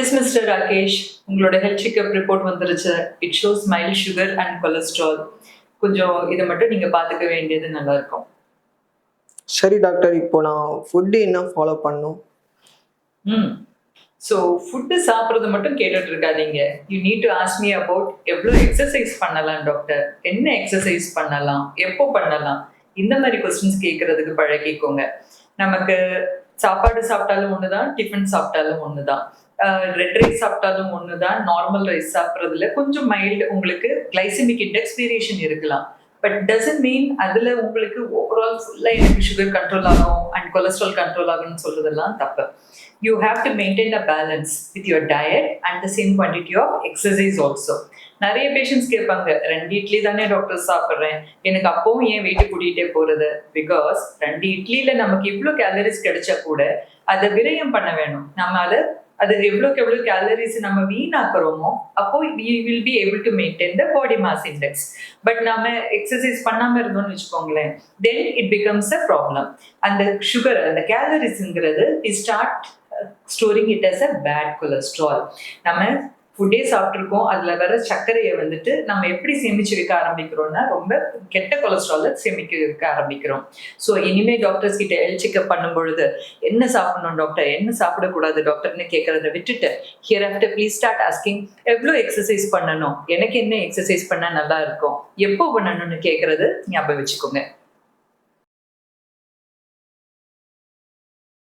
S mister Rakesh, உங்களோட health checkup report வந்துருச்சு. It shows mild sugar and cholesterol. கொஞ்சம் இதை மட்டும் நீங்க பாத்துக்க வேண்டியது நல்லா இருக்கும். சரி டாக்டர், இப்போ நான் ஃபுட்டு என்ன ஃபாலோ பண்ணும்? ஸோ ஃபுட்டு சாப்பிட்றது மட்டும் கேட்டுட்டு இருக்காதீங்க. You need to ask me about எவ்வளோ எக்ஸசைஸ் பண்ணலாம் டாக்டர், என்ன எக்ஸசைஸ் பண்ணலாம், எப்போ பண்ணலாம், இந்த மாதிரி கொஸ்டின்ஸ் கேட்கறதுக்கு பழகிக்கோங்க. நமக்கு சாப்பாடு சாப்பிட்டாலும் ஒண்ணுதான், டிஃபன் சாப்பிட்டாலும் ஒண்ணுதான், ரெட் ரைஸ் சாப்பிட்டாலும் ஒண்ணுதான். நார்மல் ரைஸ் சாப்பிட்றதுல கொஞ்சம் மைல்டு உங்களுக்கு கிளைசமிக் இண்டெக்ஸ் வேரியேஷன் இருக்கலாம். பட் டசன்ட் மீன் அதுல உங்களுக்கு ஓவரால் ஃபுல்லா எனக்கு சுகர் கண்ட்ரோல் ஆகும் அண்ட் கொலஸ்ட்ரால் கண்ட்ரோல் ஆகும்னு சொல்றதெல்லாம் தப்பு. You have to maintain a balance with your diet and the same quantity of exercise also. நிறைய பேஷண்ட்ஸ் கேட்பாங்க, 2 இட்லி தானே டாக்டர் சாப்பிட்றேன், எனக்கு அப்பவும் ஏன் வெயிட் கூட்டிகிட்டே போறது? பிகாஸ் 2 இட்லியில நமக்கு இவ்வளோ கேலரிஸ் கிடைச்சா கூட அதை விரயம் பண்ண வேணும். நம்ம அது எவ்வளோக்கு எவ்வளோ கேலரிஸ் நம்ம வீணாக்குறோமோ அப்போ we will be able to maintain the body mass index. But நம்ம எக்ஸசைஸ் பண்ணாம இருந்தோம்னு வச்சுக்கோங்களேன், then it becomes a problem. அந்த சுகர், அந்த கேலரிஸ்ங்கிறது we start storing it as a bad cholesterol. நம்ம ஃபுட்டே சாப்பிட்ருக்கோம், அதுல வர சர்க்கரையை வந்துட்டு நம்ம எப்படி சேமிச்சு வைக்க ஆரம்பிக்கிறோம்னா ரொம்ப கெட்ட கொலஸ்ட்ரால சேமிக்க வைக்க ஆரம்பிக்கிறோம். ஸோ இனிமே டாக்டர்ஸ் கிட்ட ஹெல்த் செக்அப் பண்ணும் பொழுது என்ன சாப்பிடணும் டாக்டர், என்ன சாப்பிடக்கூடாது டாக்டர்னு கேட்கறத விட்டுட்டு here after please start asking எவ்வளோ எக்ஸசைஸ் பண்ணணும், எனக்கு என்ன எக்ஸசைஸ் பண்ணா நல்லா இருக்கும், எப்போ பண்ணணும்னு கேட்கறது ஞாபகம் வச்சுக்கோங்க.